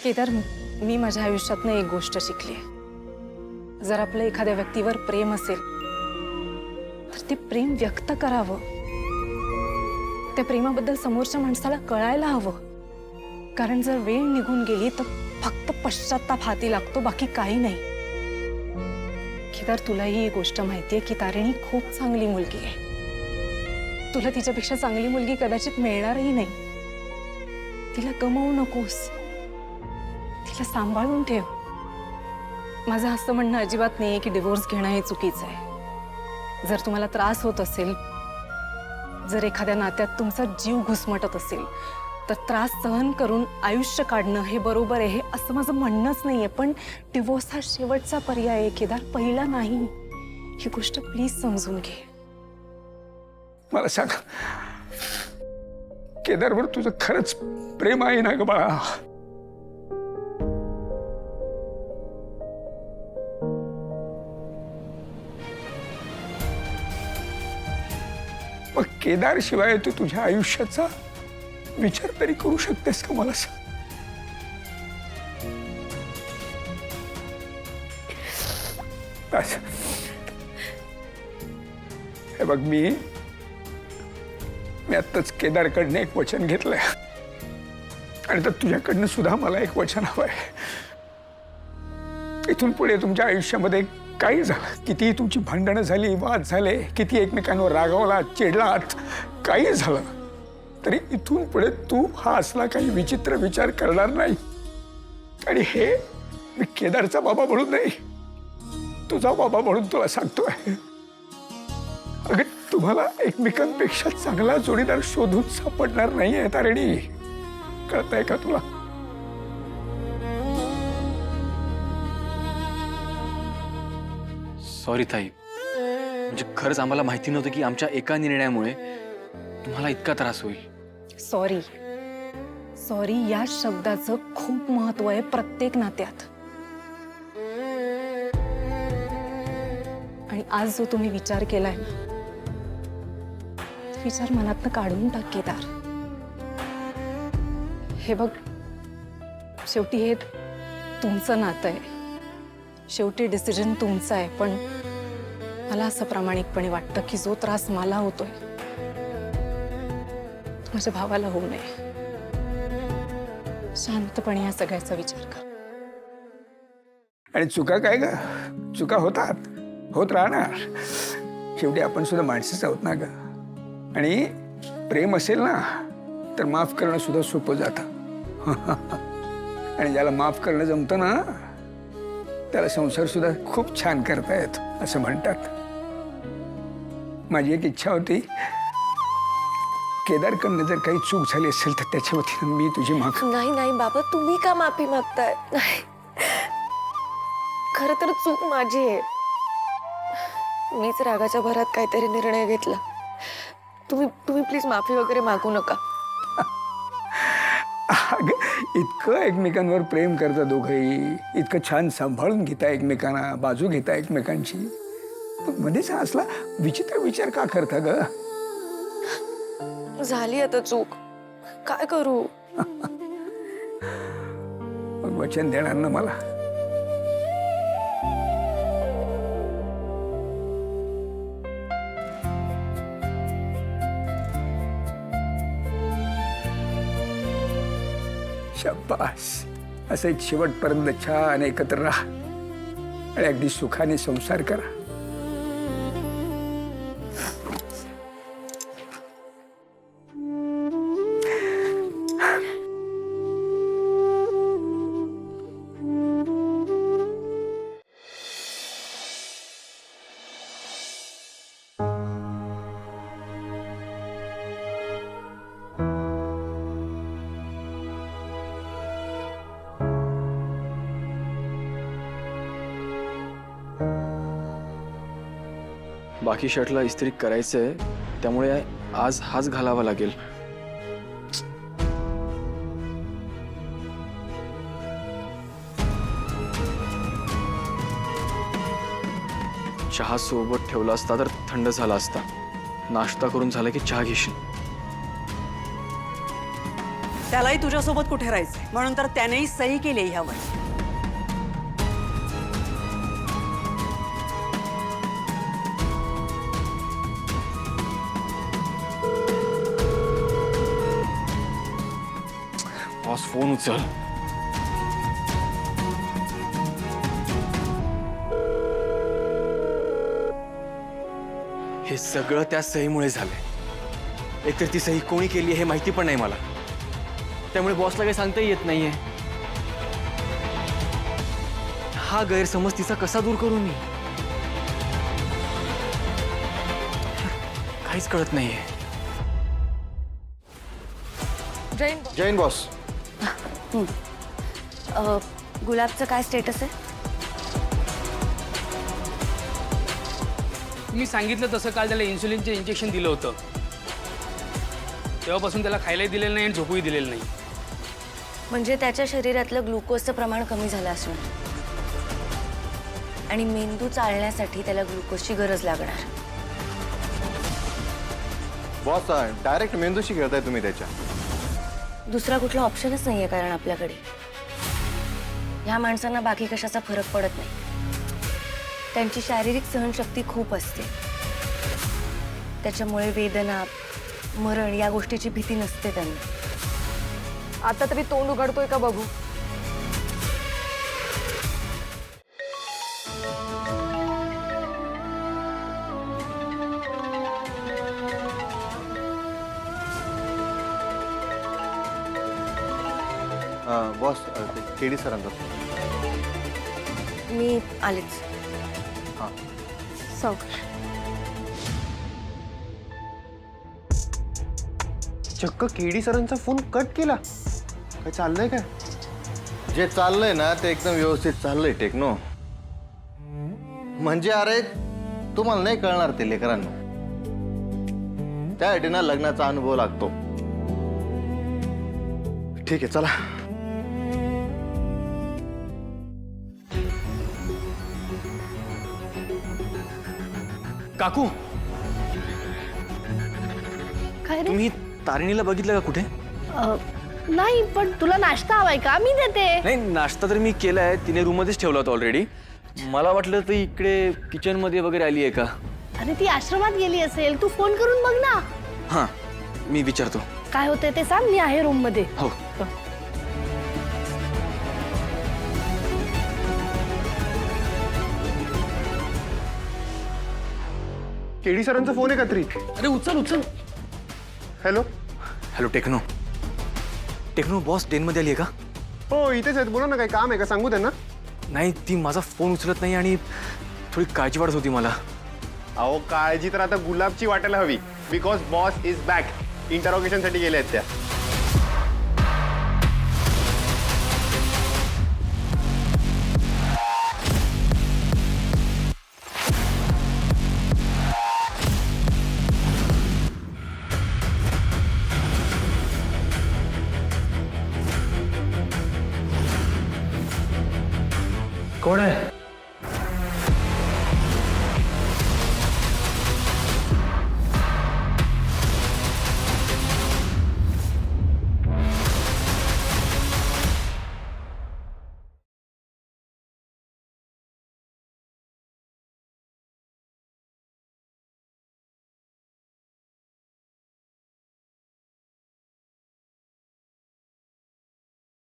केदार, मी माझ्या आयुष्यातनं एक गोष्ट शिकली। जर आपलं एखाद्या व्यक्तीवर प्रेम असेल तर ते प्रेम व्यक्त करावं, त्या प्रेमाबद्दल समोरच्या माणसाला कळायला हवं। कारण जर वेळ निघून गेली तर फक्त पश्चाताप हाती लागतो, बाकी काही नाही। केदार, तुलाही ही गोष्ट माहितीये की तारिणी खूप चांगली मुलगी आहे। तुला तिच्यापेक्षा चांगली मुलगी कदाचित मिळणारही नाही। तिला गमावू नकोस, तिला सांभाळून ठेव। माझं असं म्हणणं अजिबात नाहीये की डिवोर्स घेणं हे चुकीचं आहे। जर तुम्हाला त्रास होत असेल, जर एखाद्या नात्यात तुमचा जीव घुसमटत असेल तर त्रास सहन करून आयुष्य काढणं हे बरोबर आहे, असं माझं म्हणणंच नाहीये। पण डिवोर्स हा शेवटचा पर्याय आहे केदार, पहिला नाही। ही गोष्ट प्लीज समजून घे। मला सांग, केदारवर तुझं खरंच प्रेम आहे ना ग बाळा? मग केदार शिवाय तू तुझ्या आयुष्याचा विचार तरी करू शकतेस का? मला सांग। हे बघ, मी आत्ताच केदारकडनं एक वचन घेतलंय आणि तर तुझ्याकडनं सुद्धा मला एक वचन हवंय। इथून पुढे तुमच्या आयुष्यामध्ये काही झालं, कितीही तुमची भांडणं झाली, वाद झाले, किती एकमेकांवर रागावला, चिडलात, काही झालं तरी इथून पुढे तू हा असला काही विचित्र विचार करणार नाही। आणि हे मी केदारचा बाबा म्हणून नाही, तुझा बाबा म्हणून तुला सांगतोय। अगं, तुम्हाला एकमेकांपेक्षा चांगला जोडीदार शोधून सापडणार नाहीये तारिणी, कळतंय का तुला? सॉरी ताई, म्हणजे खरंच आम्हाला माहिती नव्हतं की आमच्या एका निर्णयामुळे तुम्हाला इतका त्रास होईल। सॉरी, सॉरी या शब्दाचं खूप महत्व आहे प्रत्येक नात्यात। आणि आज जो तुम्ही विचार केलाय ना, विचार मनातनं काढून टाक केदार। हे बघ, शेवटी हे तुमचं नातं आहे, शेवटी डिसिजन तुमचा आहे। पण मला असं प्रामाणिकपणे वाटतं की जो त्रास मला होतोय माझ्या भावाला होऊ नये। शांतपणे या सगळ्याचा विचार कर। आणि चुका काय ग, चुका होतात, होत राहणार। शेवटी आपण सुद्धा माणसंच आहोत ना ग। आणि प्रेम असेल ना तर माफ करणं सुद्धा सोपं जातं। आणि ज्याला माफ करणं जमतं ना त्याला संसार सुद्धा खूप छान करता येतो, असं म्हणतात। माझी एक इच्छा होती, केदारकडनं जर काही चूक झाली असेल तर त्याच्या वतीनं मी तुझी माफी। नाही नाही बाबा, तुम्ही का माफी मागताय? नाही, खरं तर चूक माझी आहे। मीच रागाच्या भरात काहीतरी निर्णय घेतला। तुम्ही प्लीज माफी वगैरे मागू नका। अगं, इतकं एकमेकांवर प्रेम करता दोघंही, इतकं छान सांभाळून घेता एकमेकांना, बाजू घेता एकमेकांची, मग मध्येच असला विचित्र विचार का करता ग? झाली आता चूक, काय करू? मग वचन देणार ना मला? शाबास, असं शेवटपर्यंत छान एकत्र राहा आणि अगदी सुखाने संसार करा। बाकी शर्टला इस्त्री करायचंय, त्यामुळे आज हाच घालावा लागेल। चहा सोबत ठेवला असता तर थंड झाला असता। नाश्ता करून झाला की चहा घेशील। त्यालाही तुझ्यासोबत कुठे राहायचंय, म्हणून तर त्यानेही सही केली ह्यावर. बॉस फोन उचल. हे सगळं त्या सहीमुळे झालंय. एकतर ती सही कोणी केली हे माहिती पण नाही मला, त्यामुळे बॉसला काही सांगताही येत नाहीये. हा गैरसमज तिचा कसा दूर करू मी, काहीच कळत नाहीये. जैन बॉस. गुलाबचं काय स्टेटस आहे? मी सांगितलं तसं काल त्याला इन्सुलिनचे इंजेक्शन दिलं होतं. तेव्हापासून त्याला खायलाही दिलेलं नाही आणि झोपूही दिलेलं नाही. म्हणजे त्याच्या शरीरातलं ग्लुकोजचं प्रमाण कमी झालं असून आणि मेंदू चालण्यासाठी त्याला ग्लुकोजची गरज लागणार. बॉस डायरेक्ट मेंदूशी खेळताय तुम्ही त्याच्या. दुसरा कुठला ऑप्शनच नाहीये, कारण आपल्याकडे ह्या माणसांना बाकी कशाचा फरक पडत नाही. त्यांची शारीरिक सहनशक्ती खूप असते, त्याच्यामुळे वेदना, मरण या गोष्टीची भीती नसते त्यांना. आता तरी तोंड उघडतोय का बघू. बॉस केडी सरांचा. मी आलेच. सावकाश. चक्क केडी सरांचा फोन कट केला. काय चाललंय काय? जे चाललंय ना ते एकदम व्यवस्थित चाललंय टेक्नो. म्हणजे अरे तुम्हाला नाही कळणार ते लेकरांना. त्यासाठी ना लग्नाचा अनुभव लागतो. ठीक आहे चला. काकू, काय रे? तुम्ही तारिणीला बघितलं का कुठे? नाही, पण तुला नाश्ता हवाय का? मी देते. नाही, नाश्ता तर मी केलाय. तिने रूम मध्येच ठेवला होता ऑलरेडी. मला वाटलं ती इकडे किचन मध्ये वगैरे आली आहे का. अरे ती आश्रमात गेली असेल, तू फोन करून बघ ना. हां, मी विचारतो. काय होतंय ते सांग, मी आहे रूम मध्ये. हो. केडी सरांचा फोन आहे का तरी? अरे उचल उचल. Hello. Hello techno. Techno, boss डेनमध्ये आली आहे का? हो इथेच आहेत. बोला ना, काही काम आहे का? सांगू त्यांना. नाही, ती माझा फोन उचलत नाही आणि थोडी काळजी वाटत होती मला. अहो काळजी तर आता गुलाबची वाटायला हवी. Because boss is back. इंटरोगेशनसाठी गेले आहेत त्या. कोण आहे?